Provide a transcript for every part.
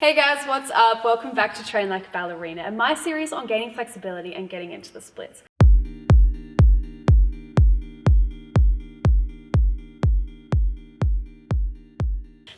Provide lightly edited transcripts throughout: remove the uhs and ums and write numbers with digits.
Hey guys, what's up? Welcome back to Train Like a Ballerina and my series on gaining flexibility and getting into the splits.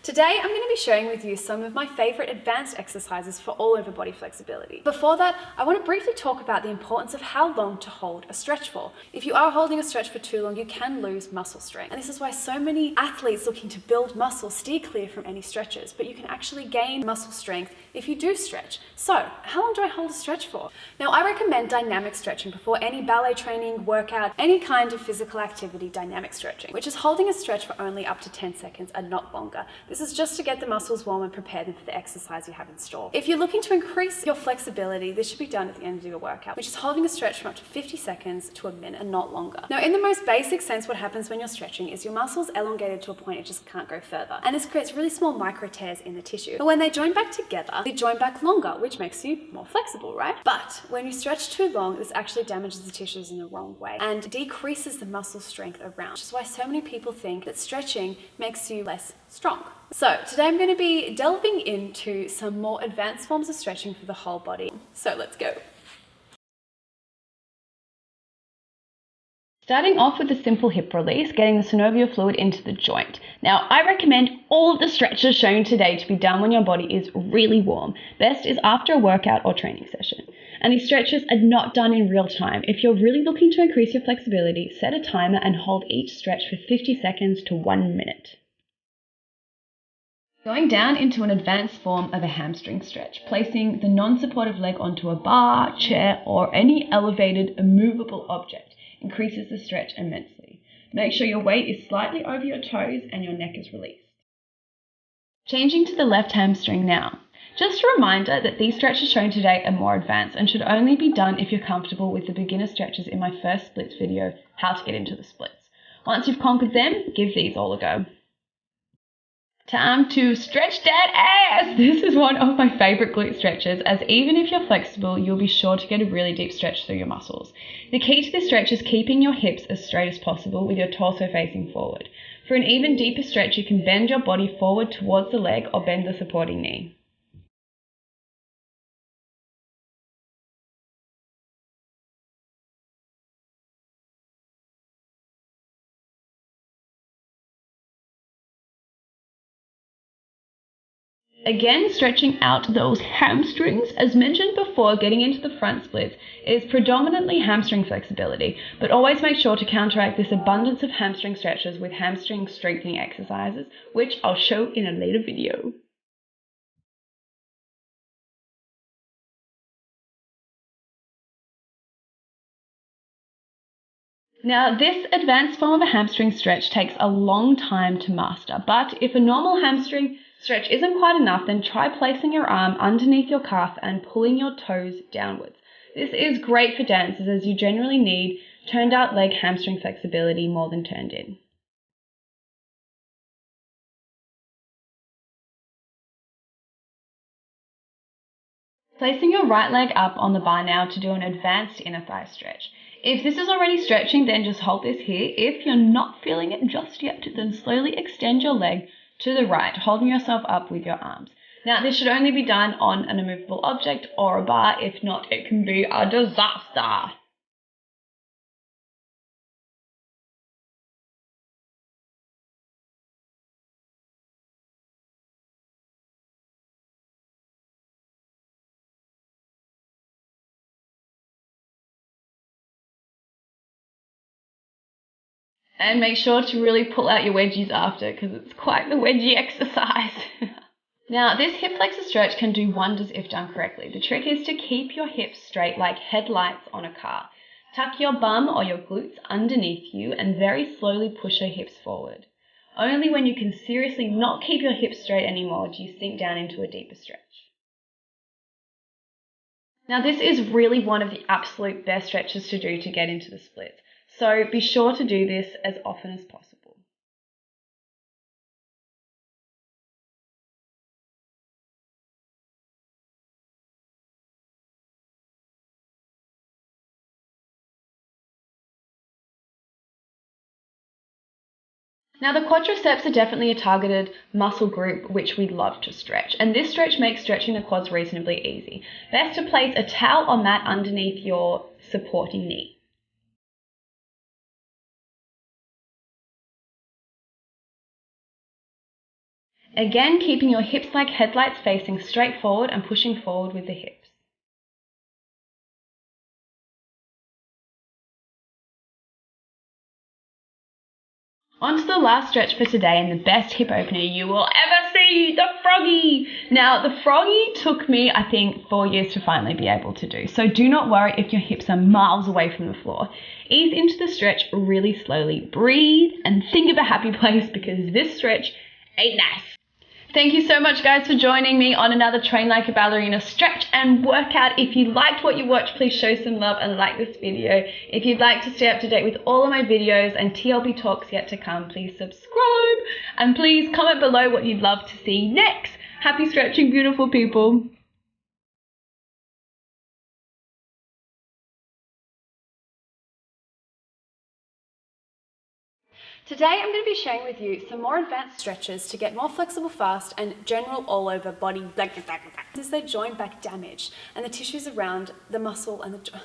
Today, I'm going to be sharing with you some of my favorite advanced exercises for all over body flexibility. Before that, I want to briefly talk about the importance of how long to hold a stretch for. If you are holding a stretch for too long, you can lose muscle strength. And this is why so many athletes looking to build muscle steer clear from any stretches, but you can actually gain muscle strength if you do stretch. So, how long do I hold a stretch for? Now, I recommend dynamic stretching before any ballet training, workout, any kind of physical activity, dynamic stretching, which is holding a stretch for only up to 10 seconds and not longer. This is just to get the muscles warm and prepare them for the exercise you have in store. If you're looking to increase your flexibility, this should be done at the end of your workout, which is holding a stretch from up to 50 seconds to a minute and not longer. Now, in the most basic sense, what happens when you're stretching is your muscles elongated to a point it just can't go further. And this creates really small micro tears in the tissue. But when they join back together, they join back longer, which makes you more flexible, right? But when you stretch too long, this actually damages the tissues in the wrong way and decreases the muscle strength around, which is why so many people think that stretching makes you less strong. So today I'm going to be delving into some more advanced forms of stretching for the whole body. So let's go. Starting off with a simple hip release, getting the synovial fluid into the joint. Now, I recommend all of the stretches shown today to be done when your body is really warm. Best is after a workout or training session. And these stretches are not done in real time. If you're really looking to increase your flexibility, set a timer and hold each stretch for 50 seconds to 1 minute. Going down into an advanced form of a hamstring stretch, placing the non-supportive leg onto a bar, chair, or any elevated, immovable object increases the stretch immensely. Make sure your weight is slightly over your toes and your neck is released. Changing to the left hamstring now. Just a reminder that these stretches shown today are more advanced and should only be done if you're comfortable with the beginner stretches in my first splits video, how to get into the splits. Once you've conquered them, give these all a go. Time to stretch that ass! This is one of my favorite glute stretches, as even if you're flexible, you'll be sure to get a really deep stretch through your muscles. The key to this stretch is keeping your hips as straight as possible with your torso facing forward. For an even deeper stretch, you can bend your body forward towards the leg or bend the supporting knee. Again, stretching out those hamstrings. As mentioned before, getting into the front splits is predominantly hamstring flexibility, but always make sure to counteract this abundance of hamstring stretches with hamstring strengthening exercises, which I'll show in a later video. Now, this advanced form of a hamstring stretch takes a long time to master, but if a normal hamstring stretch isn't quite enough, then try placing your arm underneath your calf and pulling your toes downwards. This is great for dancers as you generally need turned out leg hamstring flexibility more than turned in. Placing your right leg up on the bar now to do an advanced inner thigh stretch. If this is already stretching, then just hold this here. If you're not feeling it just yet, then slowly extend your leg to the right, holding yourself up with your arms. Now, this should only be done on an immovable object or a bar. If not, it can be a disaster. And make sure to really pull out your wedgies after, because it's quite the wedgie exercise. Now, this hip flexor stretch can do wonders if done correctly. The trick is to keep your hips straight like headlights on a car. Tuck your bum or your glutes underneath you and very slowly push your hips forward. Only when you can seriously not keep your hips straight anymore do you sink down into a deeper stretch. Now, this is really one of the absolute best stretches to do to get into the splits. So be sure to do this as often as possible. Now the quadriceps are definitely a targeted muscle group which we love to stretch, and this stretch makes stretching the quads reasonably easy. Best to place a towel or mat underneath your supporting knee. Again, keeping your hips like headlights facing straight forward and pushing forward with the hips. On to the last stretch for today and the best hip opener you will ever see, the froggy. Now, the froggy took me, I think, 4 years to finally be able to do. So do not worry if your hips are miles away from the floor. Ease into the stretch really slowly. Breathe and think of a happy place because this stretch ain't nice. Thank you so much, guys, for joining me on another Train Like a Ballerina stretch and workout. If you liked what you watched, please show some love and like this video. If you'd like to stay up to date with all of my videos and TLB talks yet to come, please subscribe. And please comment below what you'd love to see next. Happy stretching, beautiful people. Today I'm going to be sharing with you some more advanced stretches to get more flexible fast and general all over body as they join back damaged and the tissues around the muscle and the